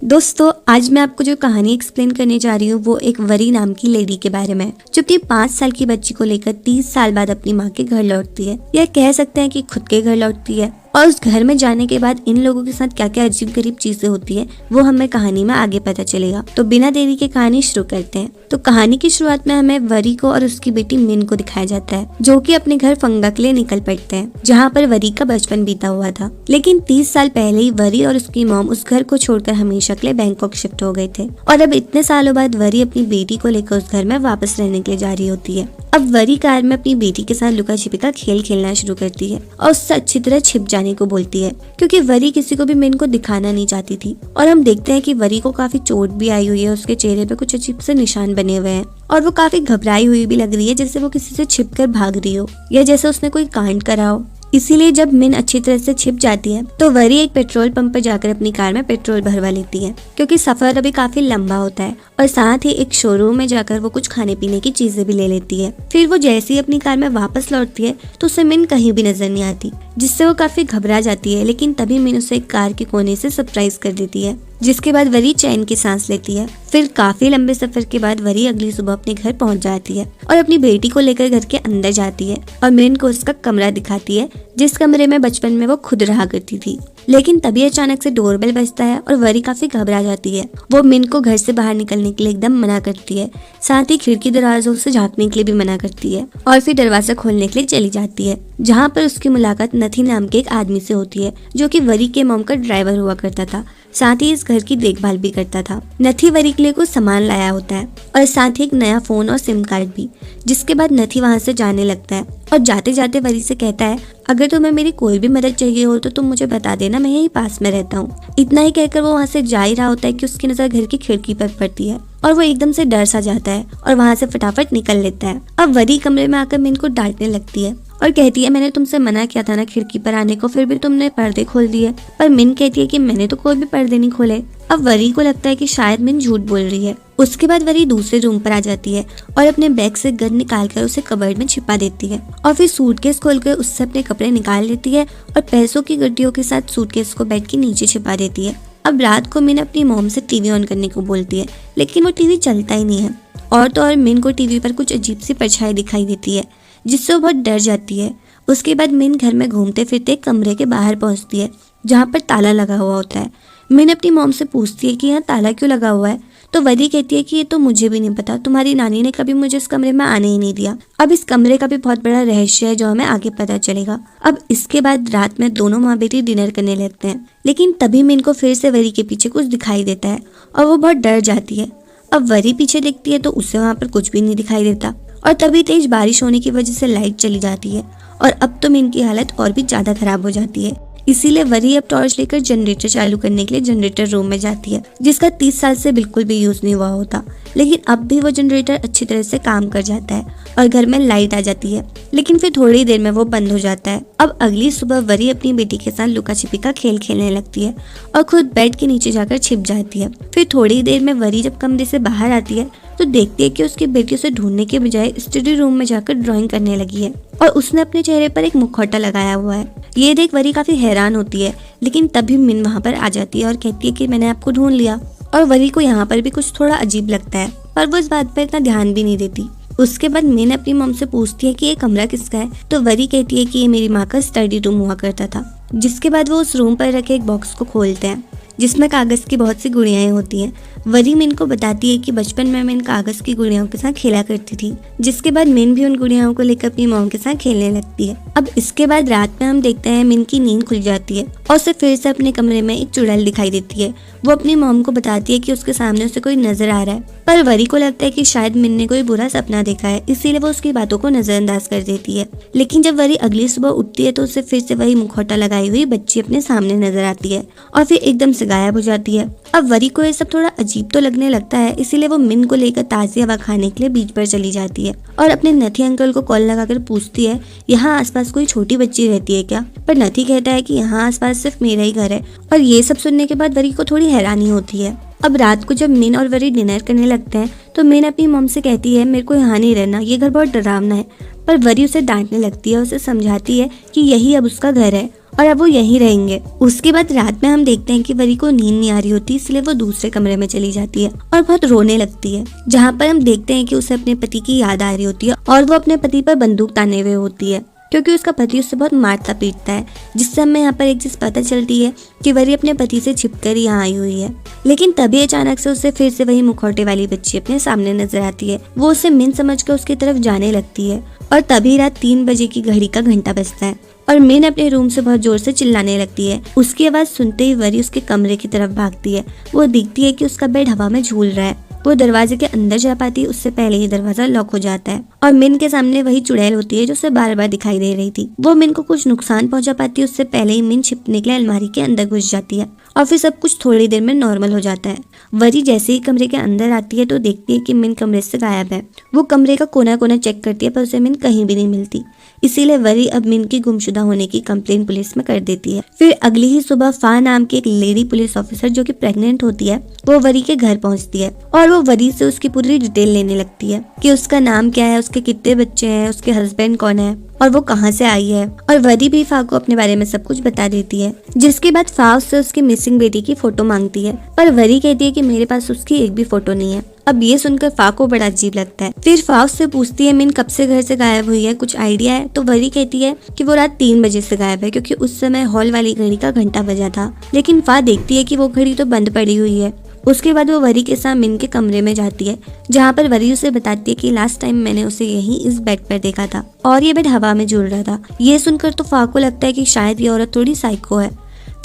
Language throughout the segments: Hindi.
दोस्तों, आज मैं आपको जो कहानी एक्सप्लेन करने जा रही हूँ वो एक वरी नाम की लेडी के बारे में, जो अपनी 5 साल की बच्ची को लेकर 30 साल बाद अपनी माँ के घर लौटती है, या कह सकते हैं कि खुद के घर लौटती है। और उस घर में जाने के बाद इन लोगों के साथ क्या क्या अजीब गरीब चीजें होती है वो हमें कहानी में आगे पता चलेगा। तो बिना देरी के कहानी शुरू करते हैं। तो कहानी की शुरुआत में हमें वरी को और उसकी बेटी मिन को दिखाया जाता है, जो कि अपने घर फंगा के लिए निकल पड़ते हैं, जहाँ पर वरी का बचपन बीता हुआ था। लेकिन 30 साल पहले ही वरी और उसकी मॉम उस घर को छोड़कर हमेशा के लिए बैंकॉक शिफ्ट हो गए थे, और अब इतने सालों बाद वरी अपनी बेटी को लेकर उस घर में वापस रहने के लिए जा रही होती है। अब वरी कार में अपनी बेटी के साथ लुका छिपी का खेल खेलना शुरू करती है और उससे अच्छी तरह छिप जाने को बोलती है, क्योंकि वरी किसी को भी मिन को दिखाना नहीं चाहती थी। और हम देखते हैं कि वरी को काफी चोट भी आई हुई है, उसके चेहरे पे कुछ अजीब से निशान बने हुए हैं और वो काफी घबराई हुई भी लग रही है, जैसे वो किसी से छिपकर भाग रही हो या जैसे उसने कोई कांड करा हो। इसीलिए जब मिन अच्छी तरह से छिप जाती है तो वरी एक पेट्रोल पंप पर जाकर अपनी कार में पेट्रोल भरवा लेती है, क्योंकि सफर अभी काफी लंबा होता है। और साथ ही एक शोरूम में जाकर वो कुछ खाने पीने की चीजें भी ले लेती है। फिर वो जैसे ही अपनी कार में वापस लौटती है तो उसे मिन कहीं भी नजर नहीं आती, जिससे वो काफी घबरा जाती है। लेकिन तभी मिन उसे एक कार के कोने से सरप्राइज कर देती है, जिसके बाद वरी चैन की सांस लेती है। फिर काफी लंबे सफर के बाद वरी अगली सुबह अपने घर पहुंच जाती है और अपनी बेटी को लेकर घर के अंदर जाती है और मिन को उसका कमरा दिखाती है, जिस कमरे में बचपन में वो खुद रहा करती थी। लेकिन तभी अचानक से डोरबेल बजता है और वरी काफी घबरा जाती है। वो मिन को घर से बाहर निकलने के लिए एकदम मना करती है, साथ ही खिड़की दरवाजों से झांकने के लिए भी मना करती है और फिर दरवाजा खोलने के लिए चली जाती है, जहाँ पर उसकी मुलाकात नथी नाम के एक आदमी से होती है, जो कि वरी के मॉम का ड्राइवर हुआ करता था, साथ ही इस घर की देखभाल भी करता था। नथी वरी के लिए कुछ सामान लाया होता है और साथ ही एक नया फोन और सिम कार्ड भी, जिसके बाद नथी वहाँ से जाने लगता है और जाते जाते वरी से कहता है, अगर तुम्हें मेरी कोई भी मदद चाहिए हो तो तुम मुझे बता देना, मैं यहीं पास में रहता हूँ। इतना ही कहकर वो वहाँ से जा ही रहा होता है कि उसकी नजर घर की खिड़की पर पड़ती है और वो एकदम से डर सा जाता है और वहाँ से फटाफट निकल लेता है। अब वरी कमरे में आकर मिन को डांटने लगती है और कहती है, मैंने तुमसे मना किया था ना खिड़की पर आने को, फिर भी तुमने पर्दे खोल दिए। पर मिन कहती है कि मैंने तो कोई भी पर्दे नहीं खोले। अब वरी को लगता है कि शायद मिन झूठ बोल रही है। उसके बाद वरी दूसरे रूम पर आ जाती है और अपने बैग से गन निकालकर उसे कबर्ड में छिपा देती है और फिर सूटकेस खोलकर उससे अपने कपड़े निकाल लेती है और पैसों की गड्डियों के साथ सूटकेस को बेड के नीचे छिपा देती है। अब रात को मिन अपनी मॉम से टीवी ऑन करने को बोलती है, लेकिन वो टीवी चलता ही नहीं है। और तो और मिन को टीवी पर कुछ अजीब सी परछाई दिखाई देती है, जिससे वो बहुत डर जाती है। उसके बाद मिन घर में घूमते फिरते कमरे के बाहर पहुंचती है, जहाँ पर ताला लगा हुआ होता है। मिन अपनी मॉम से पूछती है कि यहाँ ताला क्यों लगा हुआ है, तो वरी कहती है कि ये तो मुझे भी नहीं पता, तुम्हारी नानी ने कभी मुझे इस कमरे में आने ही नहीं दिया। अब इस कमरे का भी बहुत बड़ा रहस्य है जो हमें आगे पता चलेगा। अब इसके बाद रात में दोनों माँ बेटी डिनर करने लगते हैं, लेकिन तभी मिन को फिर से वरी के पीछे कुछ दिखाई देता है और वो बहुत डर जाती है। अब वरी पीछे देखती है तो उसे वहाँ पर कुछ भी नहीं दिखाई देता और तभी तेज बारिश होने की वजह से लाइट चली जाती है और अब तो मिन की हालत और भी ज्यादा खराब हो जाती है। इसीलिए वरी अब टॉर्च लेकर जनरेटर चालू करने के लिए जनरेटर रूम में जाती है, जिसका 30 साल से बिल्कुल भी यूज नहीं हुआ होता। लेकिन अब भी वो जनरेटर अच्छी तरह से काम कर जाता है और घर में लाइट आ जाती है, लेकिन फिर थोड़ी देर में वो बंद हो जाता है। अब अगली सुबह वरी अपनी बेटी के साथ लुका छिपी का खेल खेलने लगती है और खुद बेड के नीचे जाकर छिप जाती है। फिर थोड़ी देर में वरी जब कमरे से बाहर आती है तो देखती है कि उसकी बेटी उसे ढूंढने के बजाय स्टडी रूम में जाकर ड्राइंग करने लगी है और उसने अपने चेहरे पर एक मुखौटा लगाया हुआ है। ये देख वरी काफी हैरान होती है, लेकिन तभी मिन वहाँ पर आ जाती है और कहती है कि मैंने आपको ढूंढ लिया। और वरी को यहाँ पर भी कुछ थोड़ा अजीब लगता है, पर वो इस बात पर इतना ध्यान भी नहीं देती। उसके बाद मिन अपनी मॉम से पूछती है कि ये कमरा किसका है, तो वरी कहती है कि ये मेरी माँ का स्टडी रूम हुआ करता था। जिसके बाद वो उस रूम पर रखे एक बॉक्स को खोलते हैं, जिसमें कागज की बहुत सी गुड़ियाएं होती हैं। वरी मिन को बताती है कि बचपन में मिन कागज की गुड़ियाओं के साथ खेला करती थी। जिसके बाद मिन भी उन गुड़ियाओं को लेकर अपनी मॉम के साथ खेलने लगती है। अब इसके बाद रात में हम देखते हैं मिन की नींद खुल जाती है और उसे फिर से अपने कमरे में एक चुड़ैल दिखाई देती है। वो अपनी मॉम को बताती है कि उसके सामने उसे कोई नजर आ रहा है, पर वरी को लगता है कि शायद मिन ने कोई बुरा सपना देखा है, इसीलिए वो उसकी बातों को नजरअंदाज कर देती है। लेकिन जब वरी अगली सुबह उठती है तो उसे फिर से वही मुखौटा लगाई हुई बच्ची अपने सामने नजर आती है और फिर एकदम से गायब हो जाती है। अब वरी को ये सब थोड़ा अजीब तो लगने लगता है, इसीलिए वो मिन को लेकर ताजी हवा खाने के लिए बीच पर चली जाती है और अपने नथी अंकल को कॉल लगाकर पूछती है, यहाँ आसपास कोई छोटी बच्ची रहती है क्या? पर नथी कहता है कि यहाँ आसपास सिर्फ मेरा ही घर है। और ये सब सुनने के बाद वरी को थोड़ी हैरानी होती है। अब रात को जब मिन और वरी डिनर करने लगते हैं तो मिन अपनी मॉम से कहती है, मेरे को यहाँ नहीं रहना, ये घर बहुत डरावना है। पर वरी उसे डांटने लगती है, उसे समझाती है कि यही अब उसका घर है और अब वो यहीं रहेंगे। उसके बाद रात में हम देखते हैं कि वरी को नींद नहीं आ रही होती, इसलिए वो दूसरे कमरे में चली जाती है और बहुत रोने लगती है, जहाँ पर हम देखते हैं कि उसे अपने पति की याद आ रही होती है और वो अपने पति पर बंदूक ताने हुए होती है, क्योंकि उसका पति उससे बहुत मारता पीटता है। जिससे हमें यहाँ पर एक चीज पता चलती है कि वरी अपने पति से छिपकर यहाँ आई हुई है। लेकिन तभी अचानक से उसे फिर से वही मुखौटे वाली बच्ची अपने सामने नजर आती है। वो उसे मिन समझकर उसकी तरफ जाने लगती है और तभी रात 3 बजे की घड़ी का घंटा बजता है और मिन अपने रूम से बहुत जोर से चिल्लाने लगती है। उसकी आवाज सुनते ही वरी उसके कमरे की तरफ भागती है। वो दिखती है कि उसका बेड हवा में झूल रहा है। वो दरवाजे के अंदर जा पाती, उससे पहले ही दरवाजा लॉक हो जाता है और मिन के सामने वही चुड़ैल होती है जो उसे बार बार दिखाई दे रही थी। वो मिन को कुछ नुकसान पहुंचा पाती है, उससे पहले ही मिन छिपने के लिए अलमारी के अंदर घुस जाती है और फिर सब कुछ थोड़ी देर में नॉर्मल हो जाता है। वरी जैसे ही कमरे के अंदर आती है तो देखती है कि मिन कमरे से गायब है। वो कमरे का कोना कोना चेक करती है पर उसे मिन कहीं भी नहीं मिलती। इसीलिए वरी अब मिन की गुमशुदा होने की कंप्लेंट पुलिस में कर देती है। फिर अगली ही सुबह फा नाम की एक लेडी पुलिस ऑफिसर जो कि प्रेग्नेंट होती है, वो वरी के घर पहुंचती है और वो वरी से उसकी पूरी डिटेल लेने लगती है कि उसका नाम क्या है, उसके कितने बच्चे हैं, उसके हस्बैंड कौन है और वो कहाँ से आई है। और वरी भी फा को अपने बारे में सब कुछ बता देती है। जिसके बाद फा उससे उसकी मिसिंग बेटी की फोटो मांगती है, पर वरी कहती है कि मेरे पास उसकी एक भी फोटो नहीं है। अब ये सुनकर फा को बड़ा अजीब लगता है। फिर फा उससे पूछती है मिन कब से घर से गायब हुई है, कुछ आइडिया है? तो वरी कहती है कि वो रात 3 बजे से गायब है, क्योंकि उस समय हॉल वाली घड़ी का घंटा बजा था। लेकिन फा देखती है कि वो घड़ी तो बंद पड़ी हुई है। उसके बाद वो वरी के साथ मिन के कमरे में जाती है, जहाँ पर वरी उसे बताती है कि लास्ट टाइम मैंने उसे यहीं इस बेड पर देखा था और ये बेड हवा में झूल रहा था। ये सुनकर तो फा को लगता है कि शायद ये औरत थोड़ी साइको है।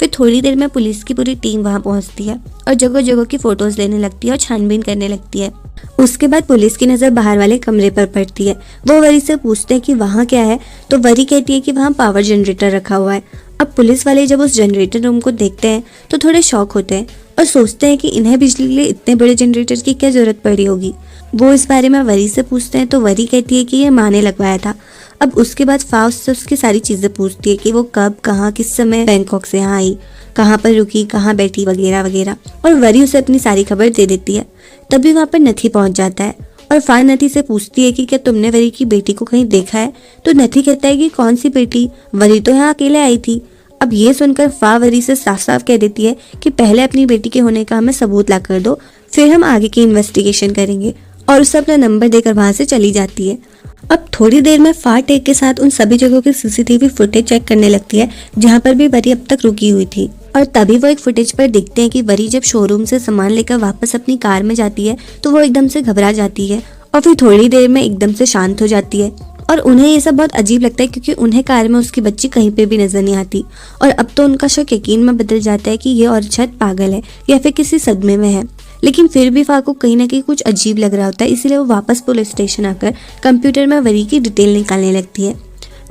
फिर थोड़ी देर में पुलिस की पूरी टीम वहाँ पहुँचती है और जगह जगह की फोटोज लेने लगती है और छानबीन करने लगती है। उसके बाद पुलिस की नज़र बाहर वाले कमरे पर पड़ती है। वो वरी से पूछते हैं कि वहाँ क्या है, तो वरी कहती है कि वहाँ पावर जनरेटर रखा हुआ है। अब पुलिस वाले जब उस जनरेटर रूम को देखते हैं तो थोड़े शॉक होते हैं और सोचते हैं कि इन्हें बिजली के लिए इतने बड़े जनरेटर की क्या जरूरत पड़ी होगी। वो इस बारे में वरी से पूछते हैं तो वरी कहती है कि ये माँ ने लगवाया था। अब उसके बाद फा उससे उसकी सारी चीज़ें पूछती है कि वो कब, कहाँ, किस समय बैंकॉक से यहाँ आई, कहाँ पर रुकी, कहाँ बैठी, वगैरह वगैरह। और वरी उसे अपनी सारी खबर दे देती है। तभी वहाँ पर नथी पहुँच जाता है और फा नथी से पूछती है कि क्या तुमने वरी की बेटी को कहीं देखा है? तो नथी कहता है कि कौन सी बेटी, वरी तो यहाँ अकेले आई थी। अब ये सुनकर फा वरी से साफ साफ कह देती है कि पहले अपनी बेटी के होने का हमें सबूत ला कर दो, फिर हम आगे की इन्वेस्टिगेशन करेंगे। और उसे अपना नंबर देकर वहाँ से चली जाती है। अब थोड़ी देर में फा टेक के साथ उन सभी जगहों की सीसीटीवी फुटेज चेक करने लगती है जहाँ पर भी वरी अब तक रुकी हुई थी। और तभी वो एक फुटेज पर देखते हैं कि वरी जब शोरूम से सामान लेकर वापस अपनी कार में जाती है तो वो एकदम से घबरा जाती है और फिर थोड़ी देर में एकदम से शांत हो जाती है। और उन्हें ये सब बहुत अजीब लगता है क्योंकि उन्हें कार में उसकी बच्ची कहीं पे भी नजर नहीं आती। और अब तो उनका शक यकीन में बदल जाता है कि ये औरत शायद पागल है या फिर किसी सदमे में है। लेकिन फिर भी फा को कहीं ना कहीं कुछ अजीब लग रहा होता है, इसीलिए वो वापस पुलिस स्टेशन आकर कंप्यूटर में वरी की डिटेल निकालने लगती है,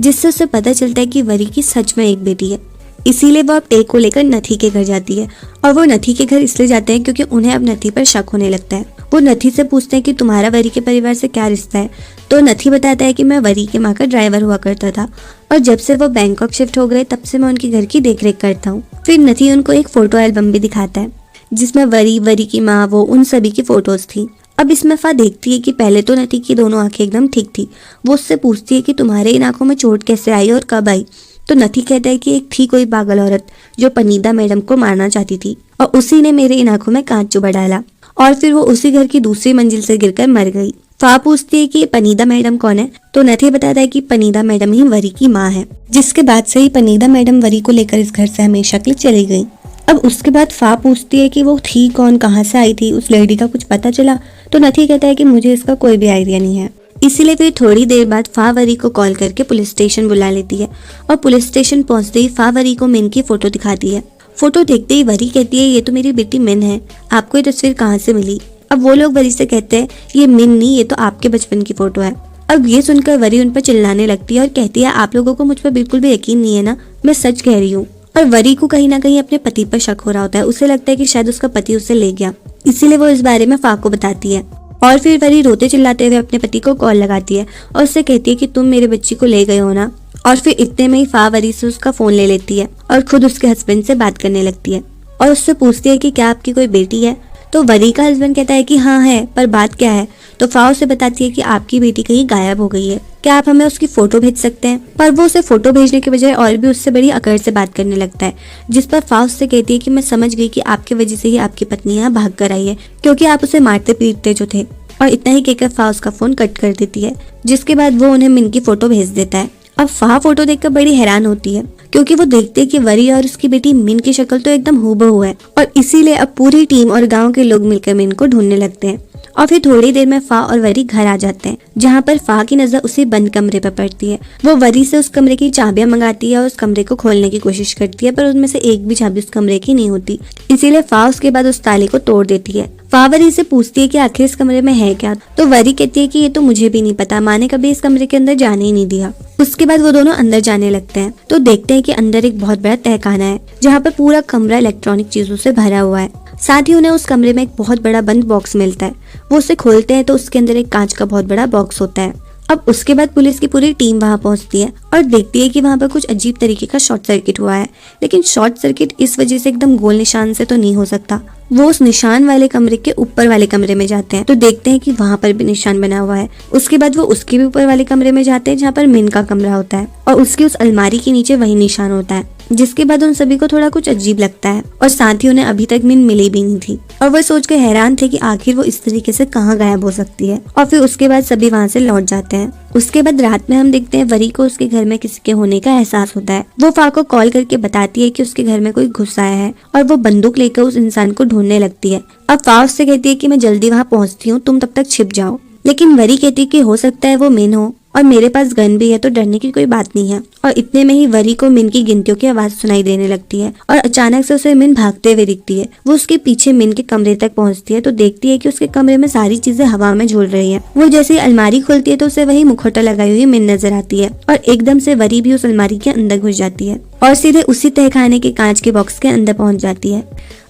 जिससे उसे पता चलता है कि वरी की सच में एक बेटी है। इसीलिए वो अब टेक को लेकर नथी के घर जाती है और वो नथी के घर इसलिए जाते हैं क्योंकि उन्हें अब नथी पर शक होने लगता है। वो नथी से पूछते हैं कि तुम्हारा वरी के परिवार से क्या रिश्ता है? तो नथी बताता है कि मैं वरी के माँ का ड्राइवर हुआ करता था और जब से वो बैंकॉक शिफ्ट हो गए तब से मैं उनके घर की देखरेख करता हूँ। फिर नथी उनको एक फोटो एल्बम भी दिखाता है जिसमें वरी की माँ, वो उन सभी की फोटोज थी। अब इसमें फा देखती है कि पहले तो नथी की दोनों आंखें एकदम ठीक थी। वो उससे पूछती है कि तुम्हारे इन आंखों में चोट कैसे आई और कब आई? तो नथी कहता है कि एक थी कोई पागल औरत जो पनीदा मैडम को मारना चाहती थी और उसी ने मेरे इन आंखों में कांच चुभा डाला और फिर वो उसी घर की दूसरी मंजिल से गिरकर मर गई। फा पूछती है कि पनीदा मैडम कौन है? तो नथी बताता है कि पनीदा मैडम ही वरी की माँ है, जिसके बाद से ही पनीदा मैडम वरी को लेकर इस घर से हमेशा के लिए चली गई। अब उसके बाद फा पूछती है कि वो थी कौन, कहाँ से आई थी, उस लेडी का कुछ पता चला? तो नथी कहता है कि मुझे इसका कोई भी आइडिया नहीं है। इसीलिए फिर थोड़ी देर बाद फा वरी को कॉल करके पुलिस स्टेशन बुला लेती है और पुलिस स्टेशन पहुंचते ही फा वरी को मिन की फोटो दिखाती है। फोटो देखते ही वरी कहती है ये तो मेरी बेटी मिन है, आपको ये तस्वीर कहाँ से मिली? अब वो लोग वरी से कहते हैं ये मिन नहीं, ये तो आपके बचपन की फोटो है। अब ये सुनकर वरी उन पर चिल्लाने लगती है और कहती है आप लोगों को मुझ पर बिल्कुल भी यकीन नहीं है ना, मैं सच कह रही हूँ। और वरी को कहीं ना कहीं अपने पति पर शक हो रहा होता है। उसे लगता है कि शायद उसका पति उसे ले गया, इसीलिए वो इस बारे में फा को बताती है। और फिर वरी रोते चिल्लाते हुए अपने पति को कॉल लगाती है और उससे कहती है कि तुम मेरे बच्ची को ले गए हो ना। और फिर इतने में ही फा वरी से उसका फोन ले लेती है और खुद उसके हस्बैंड से बात करने लगती है और उससे पूछती है कि क्या आपकी कोई बेटी है? तो वरी का हस्बैंड कहता है कि हाँ है, पर बात क्या है। तो फा उसे बताती है कि आपकी बेटी कहीं गायब हो गई है, क्या आप हमें उसकी फोटो भेज सकते हैं। पर वो उसे फोटो भेजने के बजाय और भी उससे बड़ी अकड़ से बात करने लगता है, जिस पर फा उससे कहती है कि मैं समझ गई कि आपकी वजह से ही आपकी पत्नी यहाँ भाग कर आई है, क्योंकि आप उसे मारते पीटते जो थे। और इतना ही कहकर फा उसका फोन कट कर देती है, जिसके बाद वो उन्हें मिन की फोटो भेज देता है। अब फा फोटो देखकर बड़ी हैरान होती है, क्योंकि वो देखते हैं कि वरी और उसकी बेटी मिन की शक्ल तो एकदम हूबहू है, और इसीलिए अब पूरी टीम और गांव के लोग मिलकर मिन को ढूंढने लगते हैं। और फिर थोड़ी देर में फा और वरी घर आ जाते हैं, जहाँ पर फा की नजर उसी बंद कमरे पर पड़ती है। वो वरी से उस कमरे की चाबियां मंगाती है और उस कमरे को खोलने की कोशिश करती है, पर उनमें से एक भी चाबी उस कमरे की नहीं होती। इसीलिए फा उसके बाद उस ताले को तोड़ देती है। फा वरी से पूछती है कि आखिर इस कमरे में है क्या। तो वरी कहती है कि ये तो मुझे भी नहीं पता, माँ ने कभी इस कमरे के अंदर जाने ही नहीं दिया। उसके बाद वो दोनों अंदर जाने लगते हैं, तो देखते हैं कि अंदर एक बहुत बड़ा तहखाना है, जहाँ पर पूरा कमरा इलेक्ट्रॉनिक चीजों से भरा हुआ है। साथ ही उन्हें उस कमरे में एक बहुत बड़ा बंद बॉक्स मिलता है। वो उसे खोलते हैं तो उसके अंदर एक कांच का बहुत बड़ा बॉक्स होता है। अब उसके बाद पुलिस की पूरी टीम वहां पहुंचती है और देखती है कि वहां पर कुछ अजीब तरीके का शॉर्ट सर्किट हुआ है, लेकिन शॉर्ट सर्किट इस वजह से एकदम गोल निशान से तो नहीं हो सकता। वो उस निशान वाले कमरे के ऊपर वाले कमरे में जाते हैं, तो देखते हैं कि वहां पर भी निशान बना हुआ है। उसके बाद वो उसके भी ऊपर वाले कमरे में जाते हैं, जहाँ पर मिन का कमरा होता है, और उसकी उस अलमारी के नीचे वही निशान होता है। जिसके बाद उन सभी को थोड़ा कुछ अजीब लगता है, और साथ ही उन्हें अभी तक मिन मिली भी नहीं थी, और वो सोचकर हैरान थे कि आखिर वो इस तरीके से कहाँ गायब हो सकती है। और फिर उसके बाद सभी वहाँ से लौट जाते हैं। उसके बाद रात में हम देखते हैं वरी को उसके घर में किसी के होने का एहसास होता है। वो फा को कॉल करके बताती है कि उसके घर में कोई घुस आया है, और वो बंदूक लेकर उस इंसान को ढूंढने लगती है। अब फा उससे कहती है कि मैं जल्दी वहाँ पहुँचती हूँ, तुम तब तक छिप जाओ। लेकिन वरी कहती है कि हो सकता है वो मिन हो, और मेरे पास गन भी है, तो डरने की कोई बात नहीं है। और इतने में ही वरी को मिन की गिनतियों की आवाज सुनाई देने लगती है, और अचानक से उसे मिन भागते हुए दिखती है। वो उसके पीछे मिन के कमरे तक पहुंचती है, तो देखती है कि उसके कमरे में सारी चीजें हवा में झूल रही है। वो जैसे ही अलमारी खोलती है तो उसे वही मुखौटा लगाई हुई मिन नजर आती है, और एकदम से वरी भी उस अलमारी के अंदर घुस जाती है और सीधे उसी तहखाने के कांच के बॉक्स के अंदर पहुंच जाती है।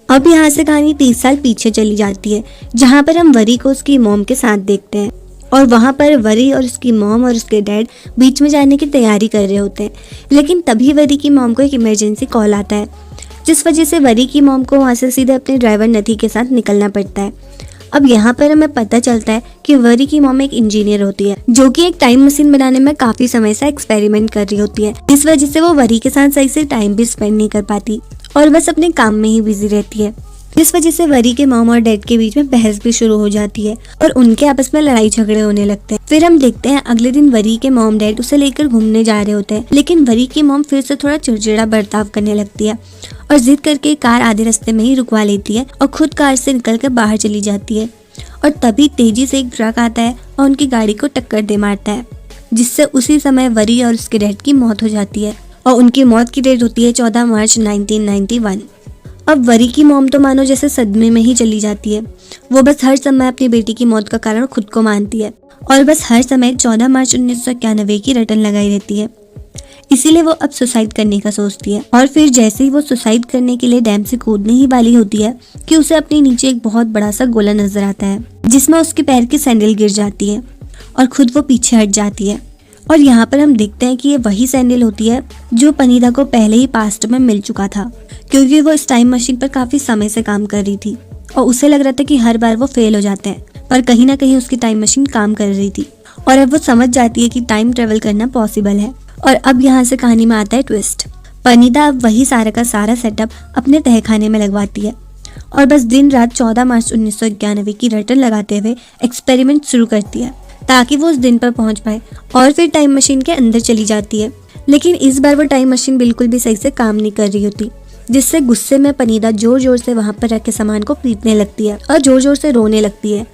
अब यहाँ से कहानी 30 साल पीछे चली जाती है, जहाँ पर हम वरी को उसकी मॉम के साथ देखते हैं, और वहाँ पर वरी और उसकी मॉम और उसके डैड बीच में जाने की तैयारी कर रहे होते हैं। लेकिन तभी वरी की मॉम को एक इमरजेंसी कॉल आता है, जिस वजह से वरी की मॉम को वहाँ से सीधे अपने ड्राइवर नथी के साथ निकलना पड़ता है। अब यहाँ पर हमें पता चलता है कि वरी की मॉम एक इंजीनियर होती है, जो कि एक टाइम मशीन बनाने में काफी समय से एक्सपेरिमेंट कर रही होती है। इस वजह से वो वरी के साथ सही से टाइम भी स्पेंड नहीं कर पाती, और बस अपने काम में ही बिजी रहती है। इस वजह से वरी के मॉम और डैड के बीच में बहस भी शुरू हो जाती है, और उनके आपस में लड़ाई झगड़े होने लगते हैं। फिर हम देखते हैं अगले दिन वरी के मॉम डैड उसे लेकर घूमने जा रहे होते हैं, लेकिन वरी की मॉम फिर से थोड़ा चिड़चिड़ा बर्ताव करने लगती है, और जिद करके कार आधे रास्ते में ही रुकवा लेती है, और खुद कार से निकलकर बाहर चली जाती है। और तभी तेजी से एक ट्रक आता है और उनकी गाड़ी को टक्कर दे मारता है, जिससे उसी समय वरी और उसके डैड की मौत हो जाती है, और उनकी मौत की डेट होती है 14 मार्च 1991। अब वरी की मॉम तो मानो जैसे सदमे में ही चली जाती है। वो बस हर समय अपनी बेटी की मौत का कारण खुद को मानती है, और बस हर समय 14 मार्च 1991 की रटन लगाई रहती है। इसीलिए वो अब सुसाइड करने का सोचती है, और फिर जैसे ही वो सुसाइड करने के लिए डैम से कूदने ही वाली होती है कि उसे अपने नीचे एक बहुत बड़ा सा गोला नजर आता है, जिसमें उसके पैर की सैंडल गिर जाती है, और खुद वो पीछे हट जाती है। और यहाँ पर हम देखते हैं कि ये वही सैंडल होती है जो पनीदा को पहले ही पास्ट में मिल चुका था, क्योंकि वो इस टाइम मशीन पर काफी समय से काम कर रही थी, और उसे लग रहा था कि हर बार वो फेल हो जाते हैं, पर कहीं ना कहीं उसकी टाइम मशीन काम कर रही थी, और अब वो समझ जाती है कि टाइम ट्रेवल करना पॉसिबल है। और अब यहाँ से कहानी में आता है ट्विस्ट। पनीदा अब वही सारा का सारा सेटअप अपने तहखाने में लगवाती है, और बस दिन रात 14 मार्च 1991 की रटन लगाते हुए एक्सपेरिमेंट शुरू करती है, ताकि वो उस दिन पर पहुंच पाए, और फिर टाइम मशीन के अंदर चली जाती है। लेकिन इस बार वो टाइम मशीन बिल्कुल भी सही से काम नहीं कर रही होती, जिससे गुस्से में पनीदा जोर जोर से वहां पर रखे सामान को पीटने लगती है और जोर जोर से रोने लगती है।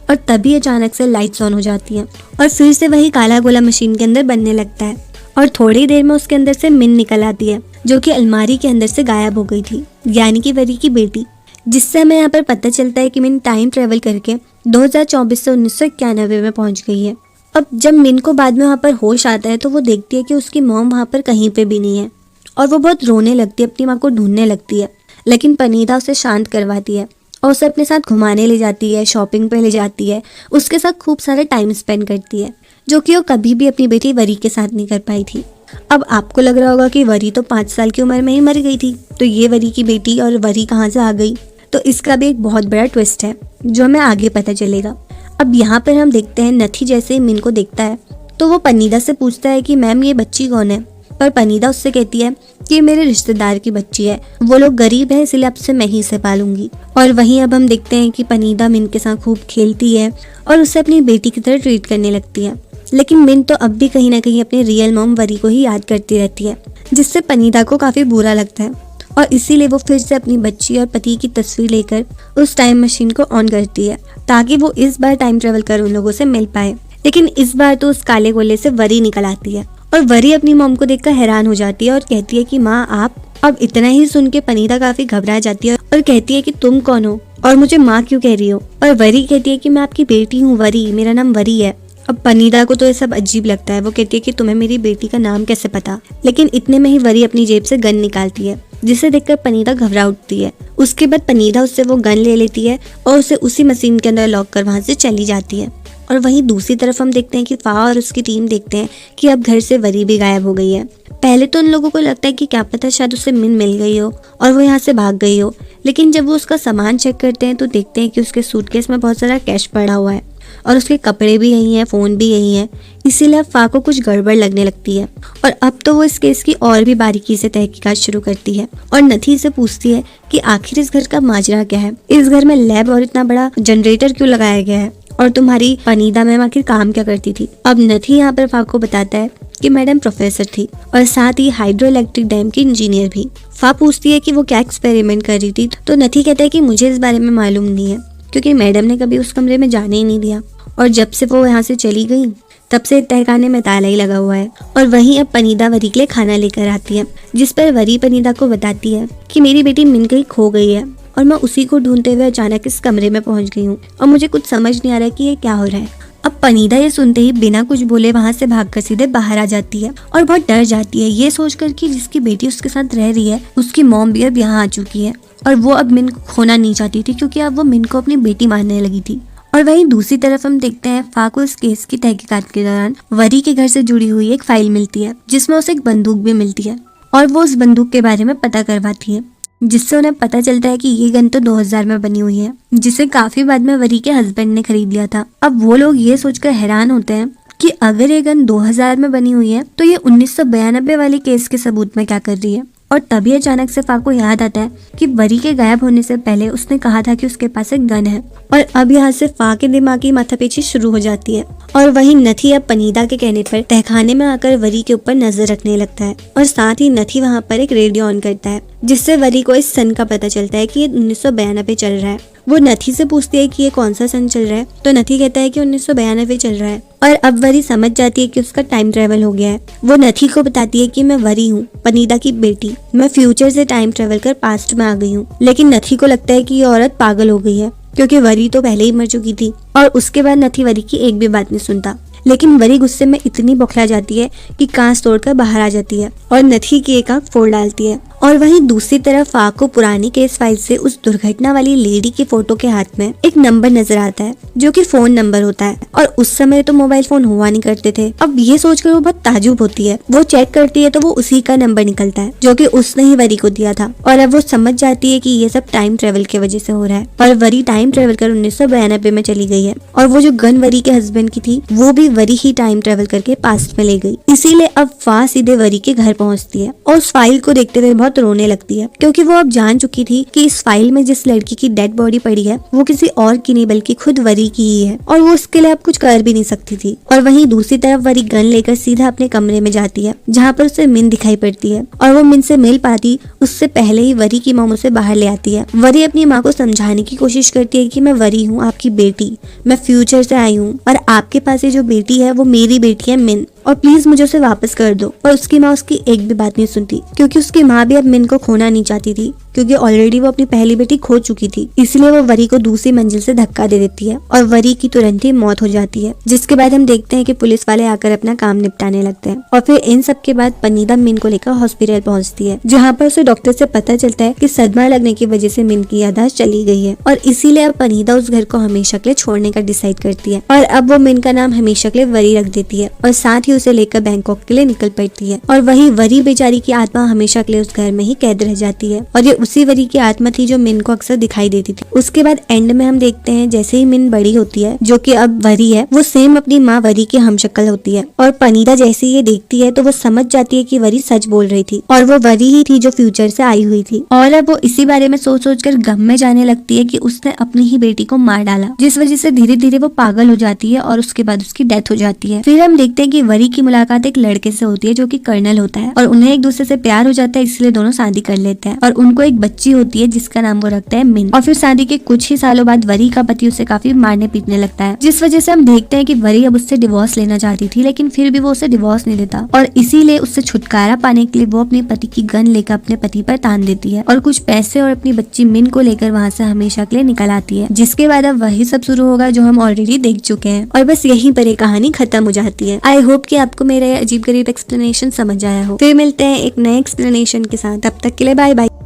और तभी अचानक से लाइट्स ऑन हो जाती हैं, और फिर से वही काला गोला मशीन के अंदर बनने लगता है, और थोड़ी देर में उसके अंदर से मिन निकल आती है, जो कि अलमारी के अंदर से गायब हो गई थी, यानी कि वरी की बेटी। जिससे हमें यहाँ पर पता चलता है कि मिन टाइम ट्रेवल करके 2024 से 1991 में पहुंच गई है। अब जब मिन को बाद में वहाँ पर होश आता है, तो वो देखती है कि उसकी मॉम वहाँ पर कहीं पे भी नहीं है, और वो बहुत रोने लगती है, अपनी माँ को ढूंढने लगती है। लेकिन पनीदा उसे शांत करवाती है, और उसे अपने साथ घुमाने ले जाती है, शॉपिंग पे ले जाती है, उसके साथ खूब सारा टाइम स्पेंड करती है, जो कि वो कभी भी अपनी बेटी वरी के साथ नहीं कर पाई थी। अब आपको लग रहा होगा कि वरी तो 5 साल की उम्र में ही मर गई थी, तो ये वरी की बेटी और वरी कहाँ से आ गई। तो इसका भी एक बहुत बड़ा ट्विस्ट है जो हमें आगे पता चलेगा। अब यहाँ पर हम देखते हैं नथी जैसे ही मिन को देखता है तो वो पनीदा से पूछता है कि मैम ये बच्ची कौन है, पर पनीदा उससे कहती है कि ये मेरे रिश्तेदार की बच्ची है, वो लोग गरीब है इसलिए अब से मैं ही इसे पालूंगी। और वहीं अब हम देखते हैं कि पनीदा मिन के साथ खूब खेलती है और उसे अपनी बेटी की तरह ट्रीट करने लगती है। लेकिन मिन तो अब भी कहीं ना कहीं अपनी रियल मॉम वरी को ही याद करती रहती है, जिससे पनीदा को काफी बुरा लगता है और इसीलिए वो फिर से अपनी बच्ची और पति की तस्वीर लेकर उस टाइम मशीन को ऑन करती है ताकि वो इस बार टाइम ट्रेवल कर उन लोगों से मिल पाए। लेकिन इस बार तो उस काले गोले से वरी निकल आती है और वरी अपनी मॉम को देखकर हैरान हो जाती है और कहती है कि माँ आप। अब इतना ही सुन के पनीदा काफी घबरा जाती है और कहती है कि तुम कौन हो और मुझे माँ क्यों कह रही हो। और वरी कहती है कि मैं आपकी बेटी हूँ वरी, मेरा नाम वरी है। अब पनीदा को तो ये सब अजीब लगता है, वो कहती है कि तुम्हें मेरी बेटी का नाम कैसे पता। लेकिन इतने में ही वरी अपनी जेब से गन निकालती है जिसे देखकर पनीदा घबरा उठती है। उसके बाद पनीदा उससे वो गन ले लेती है और उसे उसी मशीन के अंदर लॉक कर वहां से चली जाती है। और वहीं दूसरी तरफ हम देखते हैं कि फा और उसकी टीम देखते हैं कि अब घर से वरी भी गायब हो गई है। पहले तो उन लोगों को लगता है कि क्या पता शायद उसे मिन मिल गई हो और वो यहाँ से भाग गई हो, लेकिन जब वो उसका सामान चेक करते हैं तो देखते हैं कि उसके सूटकेस में बहुत सारा कैश पड़ा हुआ है और उसके कपड़े भी यही हैं, फ़ोन भी यही है। इसीलिए फा को कुछ गड़बड़ लगने लगती है और अब तो वो इस केस की और भी बारीकी से तहकीकात शुरू करती है और नथी से पूछती है कि आखिर इस घर का माजरा क्या है, इस घर में लैब और इतना बड़ा जनरेटर क्यों लगाया गया है और तुम्हारी पनीदा मैम आखिर काम क्या करती थी। अब नथी यहाँ पर फा को बताता है कि मैडम प्रोफेसर थी और साथ ही हाइड्रो इलेक्ट्रिक डैम की इंजीनियर भी। फा पूछती है कि वो क्या एक्सपेरिमेंट कर रही थी तो नथी कहता है कि मुझे इस बारे में मालूम नहीं है क्योंकि मैडम ने कभी उस कमरे में जाने ही नहीं दिया और जब से वो यहाँ से चली गई तब से तहखाने में ताला ही लगा हुआ है। और वहीं अब पनीदा वरी के लिए खाना लेकर आती है जिस पर वरी पनीदा को बताती है कि मेरी बेटी मिन कहीं खो गई है और मैं उसी को ढूंढते हुए अचानक इस कमरे में पहुंच गई हूँ और मुझे कुछ समझ नहीं आ रहा कि ये क्या हो रहा है। अब पनीदा ये सुनते ही बिना कुछ बोले वहां से भागकर सीधे बाहर आ जाती है और बहुत डर जाती है ये सोचकर कि जिसकी बेटी उसके साथ रह रही है उसकी मॉम भी अब यहाँ आ चुकी है और वो अब मिन को खोना नहीं चाहती थी क्योंकि अब वो मिन को अपनी बेटी मानने लगी थी। और वहीं दूसरी तरफ हम देखते हैं फा को इस केस की तहकीकात के दौरान वरी के घर से जुड़ी हुई एक फाइल मिलती है जिसमें उसे एक बंदूक भी मिलती है और वो उस बंदूक के बारे में पता करवाती है जिससे उन्हें पता चलता है कि ये गन तो 2000 में बनी हुई है जिसे काफी बाद में वरी के हस्बैंड ने खरीद लिया था। अब वो लोग ये सोचकर हैरान होते हैं कि अगर ये गन 2000 में बनी हुई है तो ये 1992 वाले केस के सबूत में क्या कर रही है। और तभी अचानक से फा को याद आता है कि वरी के गायब होने से पहले उसने कहा था कि उसके पास एक गन है और अब यहाँ से फा के दिमाग की माथापेची शुरू हो जाती है। और वहीं नथी अब पनीदा के कहने पर तहखाने में आकर वरी के ऊपर नजर रखने लगता है और साथ ही नथी वहाँ पर एक रेडियो ऑन करता है जिससे वरी को इस सन का पता चलता है कि ये 1992 चल रहा है। वो नथी से पूछती है कि ये कौन सा सन चल रहा है तो नथी कहता है कि 1992 चल रहा है और अब वरी समझ जाती है कि उसका टाइम ट्रेवल हो गया है। वो नथी को बताती है कि मैं वरी हूँ, पनीदा की बेटी, मैं फ्यूचर से टाइम ट्रेवल कर पास्ट में आ गई हूँ। लेकिन नथी को लगता है कि ये औरत पागल हो गई है क्योंकि वरी तो पहले ही मर चुकी थी। और उसके बाद नथी वरी की एक भी बात नहीं सुनता, लेकिन वरी गुस्से में इतनी बौखला जाती है कि कांच तोड़कर बाहर आ जाती है और नथी की एक आंख फोड़ डालती है। और वहीं दूसरी तरफ फा को पुरानी केस फाइल से उस दुर्घटना वाली लेडी की फोटो के हाथ में एक नंबर नजर आता है जो कि फोन नंबर होता है और उस समय तो मोबाइल फोन हुआ नहीं करते थे। अब ये सोचकर वो बहुत ताजुब होती है, वो चेक करती है तो वो उसी का नंबर निकलता है जो कि उसने ही वरी को दिया था और अब वो समझ जाती है कि ये सब टाइम ट्रेवल की वजह से हो रहा है। और वरी टाइम ट्रेवल कर 1992 में चली गई है और वो जो गन वरी के हस्बैंड की थी वो भी वरी ही टाइम ट्रेवल करके पास्ट में ले गई। इसीलिए अब फा सीधे वरी के घर पहुंचती है और उस फाइल को देखते हुए बहुत रोने लगती है क्योंकि वो अब जान चुकी थी कि इस फाइल में जिस लड़की की डेड बॉडी पड़ी है वो किसी और की नहीं बल्कि खुद वरी की ही है और वो उसके लिए अब कुछ कर भी नहीं सकती थी। और वहीं दूसरी तरफ वरी गन लेकर सीधा अपने कमरे में जाती है जहाँ पर उसे मिन दिखाई पड़ती है और वो मिन से मिल पाती उससे पहले ही वरी की मॉम उसे बाहर ले आती है। वरी अपनी माँ को समझाने की कोशिश करती है कि मैं वरी हूँ, आपकी बेटी, मैं फ्यूचर से आई हूँ और आपके पास ये जो बेटी है वो मेरी बेटी है मिन और प्लीज मुझे उसे वापस कर दो। पर उसकी माँ उसकी एक भी बात नहीं सुनती क्योंकि उसकी माँ भी अब मिन को खोना नहीं चाहती थी क्योंकि ऑलरेडी वो अपनी पहली बेटी खो चुकी थी। इसलिए वो वरी को दूसरी मंजिल से धक्का दे देती है और वरी की तुरंत ही मौत हो जाती है, जिसके बाद हम देखते हैं कि पुलिस वाले आकर अपना काम निपटाने लगते हैं। और फिर इन सब के बाद पनीदा मिन को लेकर हॉस्पिटल पहुंचती है जहाँ पर उसे डॉक्टर से पता चलता है कि सदमा लगने की वजह से मिन की याददाश्त चली गई है और इसीलिए अब पनीदा उस घर को हमेशा के लिए छोड़ने का डिसाइड करती है और अब वो मिन का नाम हमेशा के लिए वरी रख देती है और साथ ही ही उसे लेकर बैंकॉक के लिए निकल पड़ती है। और वही वरी बेचारी की आत्मा हमेशा के लिए उस घर में ही कैद रह जाती है और ये उसी वरी की आत्मा थी जो मिन को अक्सर दिखाई देती थी। उसके बाद एंड में हम देखते हैं जैसे ही मिन बड़ी होती है, जो कि अब वरी है, वो सेम अपनी माँ वरी की हमशक्ल होती है। और पनीता जैसे ये देखती है तो वो समझ जाती है कि वरी सच बोल रही थी और वो वरी ही थी जो फ्यूचर से आई हुई थी। और अब वो इसी बारे में सोच सोच कर गम में जाने लगती है कि उसने अपनी ही बेटी को मार डाला, जिस वजह से धीरे धीरे वो पागल हो जाती है और उसके बाद उसकी डेथ हो जाती है। फिर हम देखते हैं कि वरी की मुलाकात एक लड़के से होती है जो कि कर्नल होता है और उन्हें एक दूसरे से प्यार हो जाता है, इसलिए दोनों शादी कर लेते हैं और उनको एक बच्ची होती है जिसका नाम वो रखता है मिन। और फिर शादी के कुछ ही सालों बाद वरी का पति उसे काफी मारने पीटने लगता है, जिस वजह से हम देखते हैं कि वरी अब उससे डिवोर्स लेना चाहती थी, लेकिन फिर भी वो उसे डिवोर्स नहीं देता और इसीलिए उससे छुटकारा पाने के लिए वो अपने पति की गन लेकर अपने पति पर तान देती है और कुछ पैसे और अपनी बच्ची मिन को लेकर वहाँ से हमेशा के लिए निकल आती है। जिसके बाद अब वही सब शुरू होगा जो हम ऑलरेडी देख चुके हैं और बस यहीं पर ये कहानी खत्म हो जाती है। आई होप कि आपको मेरा अजीब गरीब एक्सप्लेनेशन समझ आया हो। फिर मिलते हैं एक नए एक्सप्लेनेशन के साथ, तब तक के लिए बाय बाय।